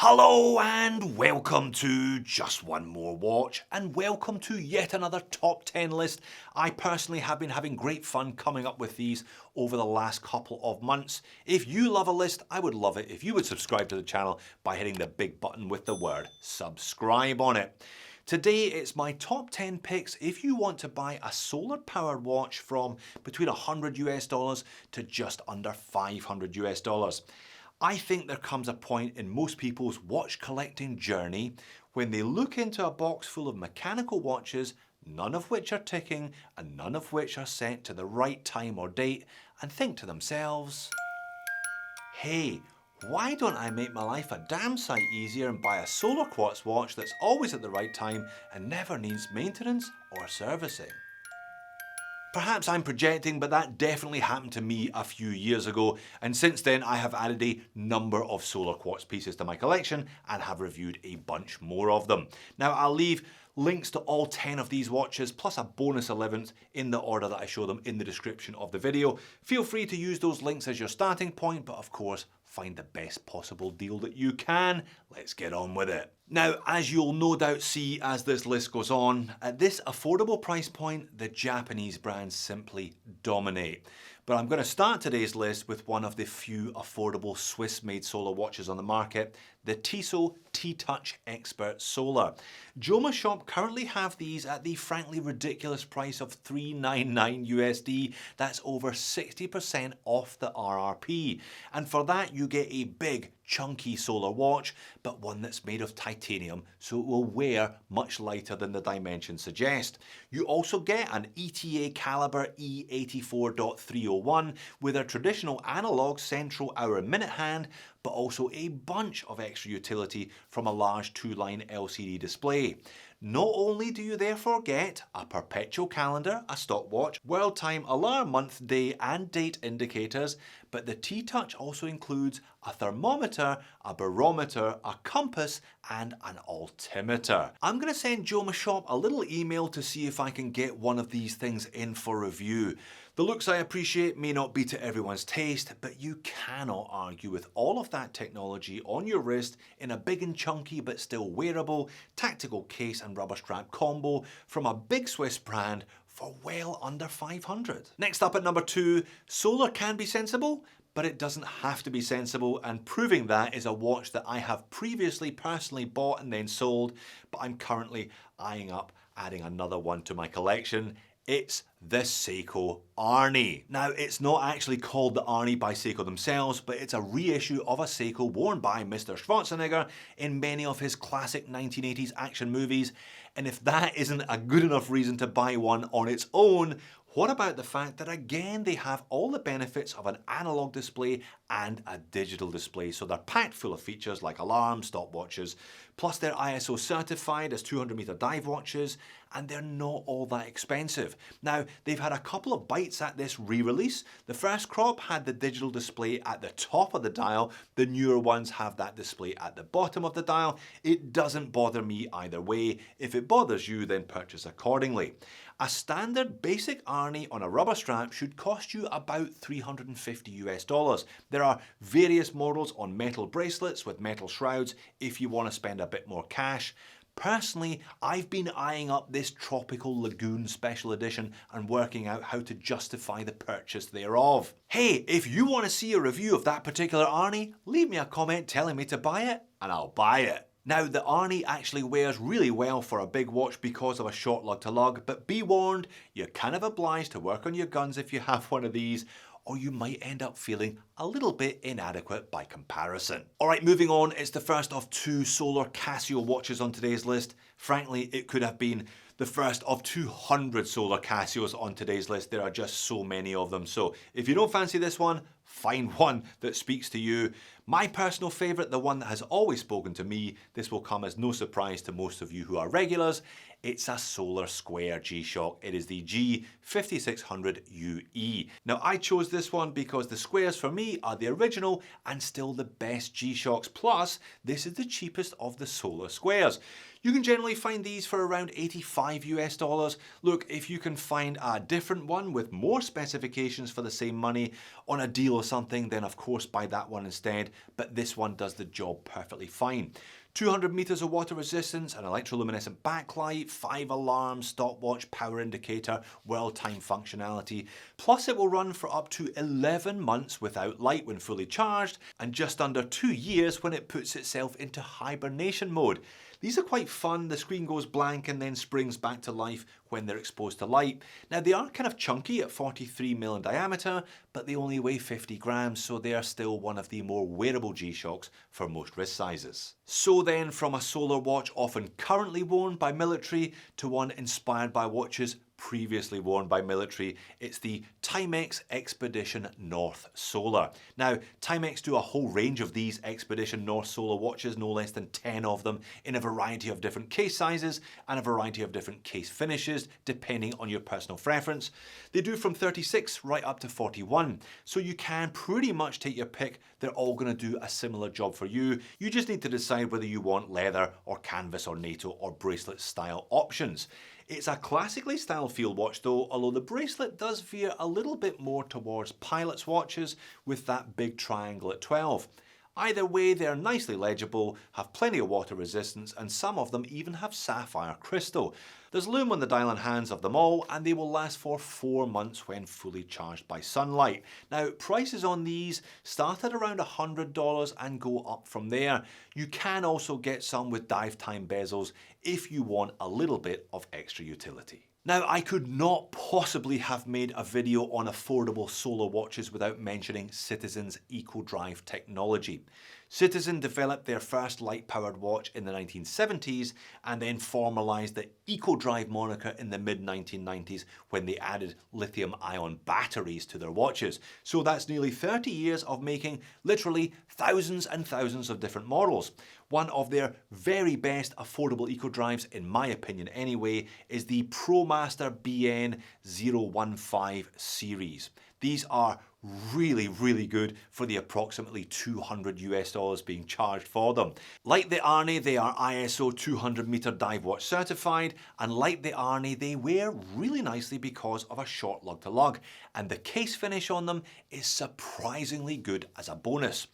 Hello and welcome to Just One More Watch, and welcome to yet another top 10 list. I personally have been having great fun coming up with these over the last couple of months. If you love a list, I would love it if you would subscribe to the channel by hitting the big button with the word subscribe on it. Today it's my top 10 picks if you want to buy a solar powered watch from between $100 to just under $500. I think there comes a point in most people's watch collecting journey when they look into a box full of mechanical watches, none of which are ticking and none of which are set to the right time or date, and think to themselves, hey, why don't I make my life a damn sight easier and buy a solar quartz watch that's always at the right time and never needs maintenance or servicing? Perhaps I'm projecting, but that definitely happened to me a few years ago, and since then I have added a number of solar quartz pieces to my collection and have reviewed a bunch more of them. Now I'll leave links to all 10 of these watches plus a bonus 11th in the order that I show them in the description of the video. Feel free to use those links as your starting point, but of course find the best possible deal that you can. Let's get on with it. Now, as you'll no doubt see as this list goes on, at this affordable price point, the Japanese brands simply dominate. But I'm going to start today's list with one of the few affordable Swiss-made solar watches on the market, the Tissot T-Touch Expert Solar. GShock currently have these at the frankly ridiculous price of $399 USD. That's over 60% off the RRP. And for that you get a big chunky solar watch, but one that's made of titanium, so it will wear much lighter than the dimensions suggest. You also get an ETA caliber E84.301 with a traditional analog central hour and minute hand, but also a bunch of extra utility from a large 2-line LCD display. Not only do you therefore get a perpetual calendar, a stopwatch, world time, alarm, month, day and date indicators, but the T-Touch also includes a thermometer, a barometer, a compass and an altimeter. I'm going to send GShock a little email to see if I can get one of these things in for review. The looks I appreciate may not be to everyone's taste, but you cannot argue with all of that technology on your wrist in a big and chunky but still wearable tactical case and rubber strap combo from a big Swiss brand for well under 500. Next up at number 2, solar can be sensible, but it doesn't have to be sensible, and proving that is a watch that I have previously personally bought and then sold, but I'm currently eyeing up adding another one to my collection. It's the Seiko ARNIE. Now, it's not actually called the ARNIE by Seiko themselves, but it's a reissue of a Seiko worn by Mr. Schwarzenegger in many of his classic 1980s action movies. And if that isn't a good enough reason to buy one on its own, what about the fact that again they have all the benefits of an analog display and a digital display, so they're packed full of features like alarms, stopwatches, plus they're ISO certified as 200-meter dive watches, and they're not all that expensive. Now, they've had a couple of bites at this re-release. The first crop had the digital display at the top of the dial, the newer ones have that display at the bottom of the dial. It doesn't bother me either way. If it bothers you, then purchase accordingly. A standard basic ARNIE on a rubber strap should cost you about $350 US. There are various models on metal bracelets with metal shrouds if you want to spend a bit more cash. Personally, I've been eyeing up this Tropical Lagoon Special Edition and working out how to justify the purchase thereof. Hey, if you want to see a review of that particular ARNIE, leave me a comment telling me to buy it and I'll buy it. Now, the ARNIE actually wears really well for a big watch because of a short lug to lug, but be warned, you're kind of obliged to work on your guns if you have one of these, or you might end up feeling a little bit inadequate by comparison. Alright, moving on, it's the first of 2 solar Casio watches on today's list. Frankly, it could have been the first of 200 solar Casios on today's list. There are just so many of them. So if you don't fancy this one, find one that speaks to you. My personal favourite, the one that has always spoken to me, this will come as no surprise to most of you who are regulars, it's a solar square GShock. It is the G5600UE. Now, I chose this one because the squares for me are the original and still the best GShocks. Plus, this is the cheapest of the solar squares. You can generally find these for around 85 US dollars. Look, if you can find a different one with more specifications for the same money on a deal or something, then of course buy that one instead, but this one does the job perfectly fine. 200 meters of water resistance, an electroluminescent backlight, 5 alarms, stopwatch, power indicator, world time functionality. Plus it will run for up to 11 months without light when fully charged, and just under 2 years when it puts itself into hibernation mode. These are quite fun. The screen goes blank and then springs back to life when they're exposed to light. Now they are kind of chunky at 43mm in diameter, but they only weigh 50 grams, so they are still one of the more wearable G-Shocks for most wrist sizes. So then, from a solar watch often currently worn by military to one inspired by watches previously worn by military, it's the Timex Expedition North Solar. Now, Timex do a whole range of these Expedition North Solar watches, no less than 10 of them, in a variety of different case sizes and a variety of different case finishes, depending on your personal preference. They do from 36 right up to 41, so you can pretty much take your pick. They're all going to do a similar job for you. You just need to decide whether you want leather or canvas or NATO or bracelet style options. It's a classically styled field watch though, although the bracelet does veer a little bit more towards pilot's watches with that big triangle at 12. Either way, they're nicely legible, have plenty of water resistance, and some of them even have sapphire crystal. There's lume on the dial and hands of them all, and they will last for 4 months when fully charged by sunlight. Now, prices on these start at around $100 and go up from there. You can also get some with dive time bezels if you want a little bit of extra utility. Now, I could not possibly have made a video on affordable solar watches without mentioning Citizen's EcoDrive technology. Citizen developed their first light-powered watch in the 1970s and then formalized the EcoDrive moniker in the mid-1990s when they added lithium-ion batteries to their watches. So that's nearly 30 years of making literally thousands and thousands of different models. One of their very best affordable EcoDrives, in my opinion anyway, is the ProMaster BN015 series. These are really good for the approximately 200 US dollars being charged for them. Like the ARNIE, they are ISO 200 meter dive watch certified, and like the ARNIE, they wear really nicely because of a short lug to lug, and the case finish on them is surprisingly good as a bonus.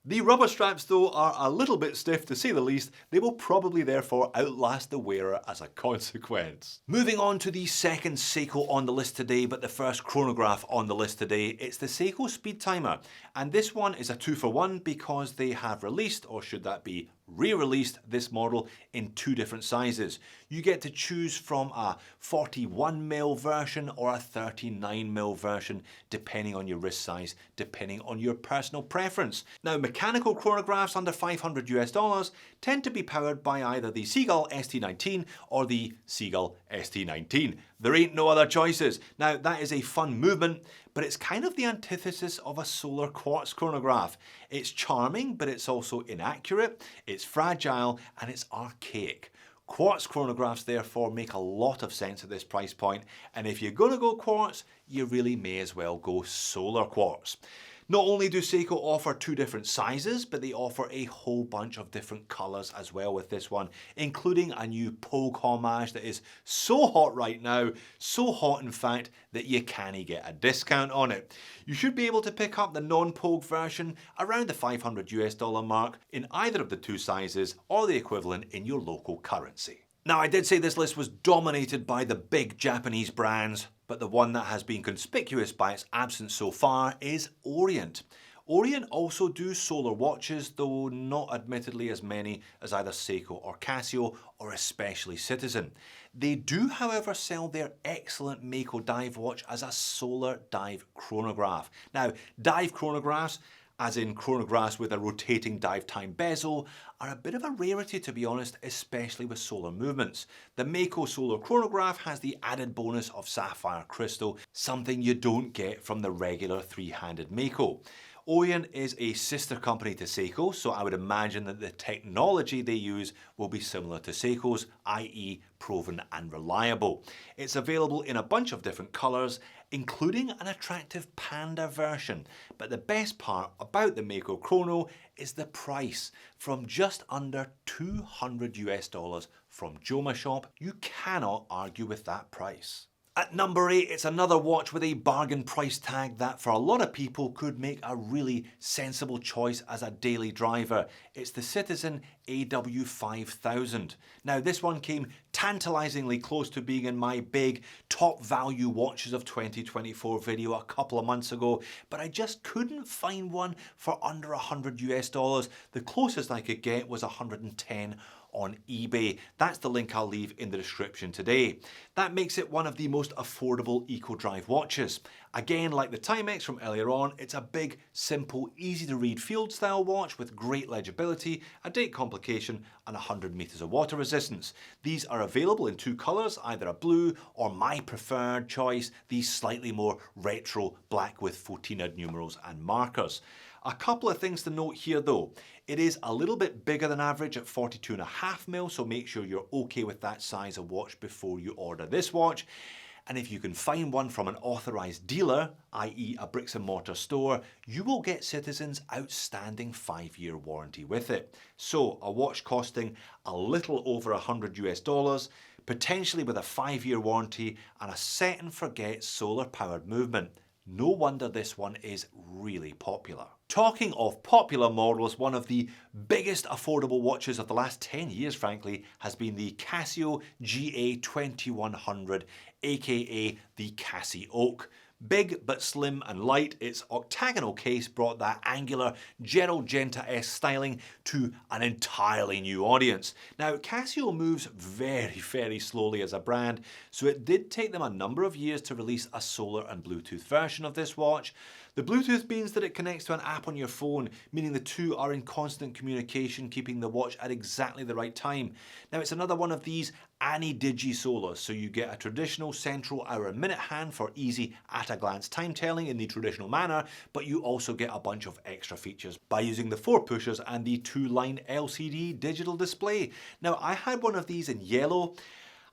The rubber straps though are a little bit stiff to say the least. They will probably therefore outlast the wearer as a consequence. Moving on to the second Seiko on the list today, but the first chronograph on the list today, it's the Seiko Speedtimer. And this one is a 2-for-1 because they have released, or should that be re-released, this model in 2 different sizes. You get to choose from a 41mm version or a 39mm version, depending on your wrist size, depending on your personal preference. Now, mechanical chronographs under 500 US dollars tend to be powered by either the Seagull ST19 or the Seagull ST19. There ain't no other choices. Now, that is a fun movement, but it's kind of the antithesis of a solar quartz chronograph. It's charming, but it's also inaccurate, it's fragile, and it's archaic. Quartz chronographs therefore make a lot of sense at this price point, and if you're gonna go quartz, you really may as well go solar quartz. Not only do Seiko offer 2 different sizes, but they offer a whole bunch of different colours as well with this one, including a new Pogue homage that is so hot right now, so hot in fact that you can't get a discount on it. You should be able to pick up the non-Pogue version around the 500 US dollar mark in either of the 2 sizes or the equivalent in your local currency. Now, I did say this list was dominated by the big Japanese brands, but the one that has been conspicuous by its absence so far is Orient. Orient also do solar watches, though not admittedly as many as either Seiko or Casio, or especially Citizen. They do, however, sell their excellent Mako dive watch as a solar dive chronograph. Now, dive chronographs, as in chronographs with a rotating dive time bezel, are a bit of a rarity, to be honest, especially with solar movements. The Mako solar chronograph has the added bonus of sapphire crystal, something you don't get from the regular 3-handed Mako. Orient is a sister company to Seiko, so I would imagine that the technology they use will be similar to Seiko's, i.e. proven and reliable. It's available in a bunch of different colours, including an attractive panda version. But the best part about the Mako Chrono is the price, from just under 200 US dollars from Joma Shop. You cannot argue with that price. At number 8, it's another watch with a bargain price tag that for a lot of people could make a really sensible choice as a daily driver. It's the Citizen AW5000. Now this one came tantalizingly close to being in my big top value watches of 2024 video a couple of months ago, but I just couldn't find one for under $100 US. The closest I could get was 110 on eBay. That's the link I'll leave in the description today. That makes it one of the most affordable eco-drive watches. Again, like the Timex from earlier on, it's a big, simple, easy to read field style watch with great legibility, a date complication and 100 meters of water resistance. These are available in 2 colors, either a blue or my preferred choice, the slightly more retro black with 14ed numerals and markers. A couple of things to note here though. It is a little bit bigger than average at 42.5 mil, so make sure you're okay with that size of watch before you order this watch. And if you can find one from an authorized dealer, i.e. a bricks and mortar store, you will get Citizen's outstanding 5-year warranty with it. So a watch costing a little over $100 US, potentially with a 5-year warranty and a set and forget solar powered movement. No wonder this one is really popular. Talking of popular models, one of the biggest affordable watches of the last 10 years, frankly, has been the Casio GA2100, aka the Casio Oak. Big but slim and light, its octagonal case brought that angular Gerald Genta-esque styling to an entirely new audience. Now, Casio moves very slowly as a brand, so it did take them a number of years to release a solar and Bluetooth version of this watch. The Bluetooth means that it connects to an app on your phone, meaning the two are in constant communication, keeping the watch at exactly the right time. Now, it's another one of these Ani-Digi Solas, so you get a traditional central hour and minute hand for easy at-a-glance time telling in the traditional manner, but you also get a bunch of extra features by using the 4 pushers and the 2-line LCD digital display. Now, I had one of these in yellow,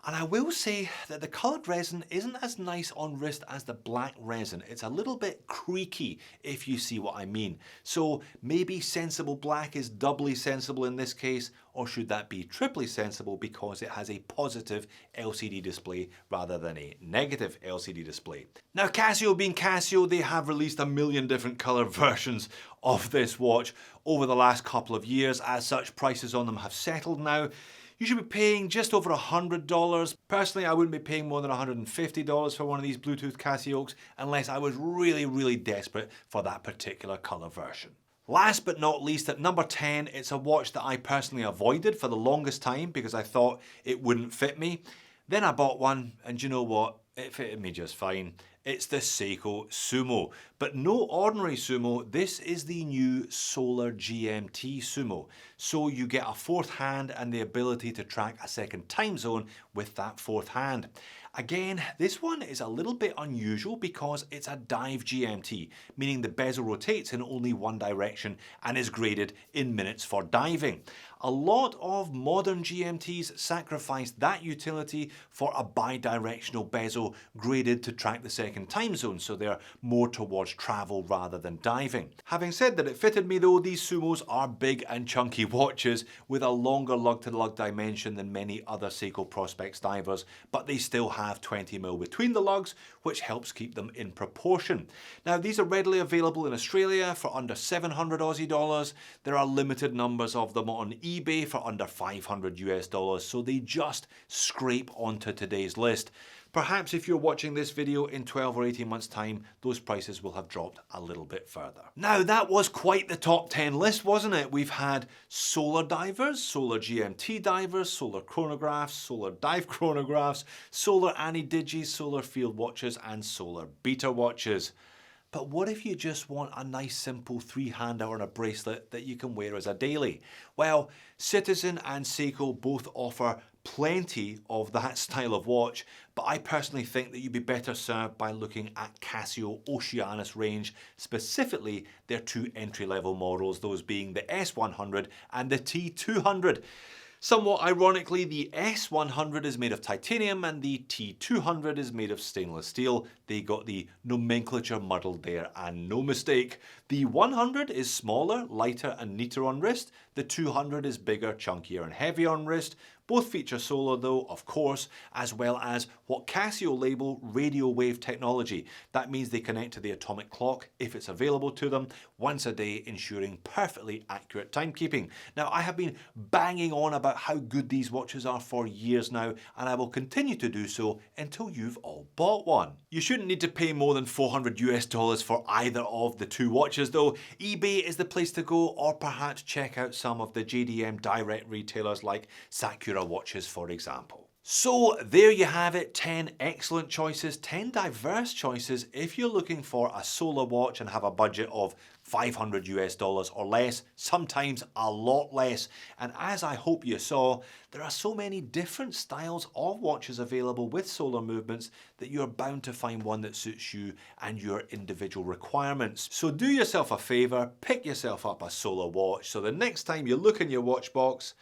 and I will say that the coloured resin isn't as nice on wrist as the black resin. It's a little bit creaky, if you see what I mean. So maybe sensible black is doubly sensible in this case, or should that be triply sensible because it has a positive LCD display rather than a negative LCD display. Now, Casio being Casio, they have released a million different colour versions of this watch over the last couple of years. As such, prices on them have settled now. You should be paying just over $100. Personally, I wouldn't be paying more than $150 for one of these Bluetooth Casios unless I was really desperate for that particular colour version. Last but not least, at number 10, it's a watch that I personally avoided for the longest time because I thought it wouldn't fit me. Then I bought one, and you know what? It fitted me just fine. It's the Seiko Sumo, but no ordinary Sumo. This is the new Solar GMT Sumo. So you get a 4th hand and the ability to track a second time zone with that 4th hand. Again, this one is a little bit unusual because it's a dive GMT, meaning the bezel rotates in only one direction and is graded in minutes for diving. A lot of modern GMTs sacrifice that utility for a bi-directional bezel graded to track the second time zone, so they're more towards travel rather than diving. Having said that, it fitted me though. These Sumos are big and chunky watches with a longer lug-to-lug dimension than many other Seiko Prospex divers, but they still have 20 mil between the lugs, which helps keep them in proportion. Now, these are readily available in Australia for under 700 Aussie dollars. There are limited numbers of them on eBay for under 500 US dollars, so they just scrape onto today's list. Perhaps if you're watching this video in 12 or 18 months time, those prices will have dropped a little bit further. Now, that was quite the top 10 list, wasn't it? We've had solar divers, solar GMT divers, solar chronographs, solar dive chronographs, solar Ani-Digi, solar field watches, and solar beta watches. But what if you just want a nice simple 3-hander on a bracelet that you can wear as a daily? Well, Citizen and Seiko both offer plenty of that style of watch, but I personally think that you'd be better served by looking at Casio Oceanus range, specifically their 2 entry-level models, those being the S100 and the T200. Somewhat ironically, the S100 is made of titanium and the T200 is made of stainless steel. They got the nomenclature muddled there, and no mistake. The 100 is smaller, lighter and neater on wrist. The 200 is bigger, chunkier and heavier on wrist. Both feature solar though, of course, as well as what Casio label radio wave technology. That means they connect to the atomic clock if it's available to them once a day, ensuring perfectly accurate timekeeping. Now, I have been banging on about how good these watches are for years now, and I will continue to do so until you've all bought one. You shouldn't need to pay more than $400 for either of the two watches though. eBay is the place to go, or perhaps check out some of the JDM direct retailers like Sakura Watches, for example. So there you have it, 10 excellent choices, 10 diverse choices if you're looking for a solar watch and have a budget of $500 or less, sometimes a lot less. And as I hope you saw, there are so many different styles of watches available with solar movements that you're bound to find one that suits you and your individual requirements. So do yourself a favor, pick yourself up a solar watch so the next time you look in your watch box,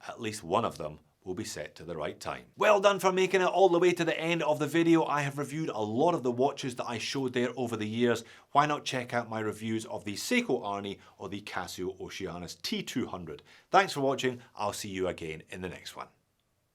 at least one of them will be set to the right time. Well done for making it all the way to the end of the video. I have reviewed a lot of the watches that I showed there over the years. Why not check out my reviews of the Seiko ARNIE or the Casio Oceanus T200. Thanks for watching. I'll see you again in the next one.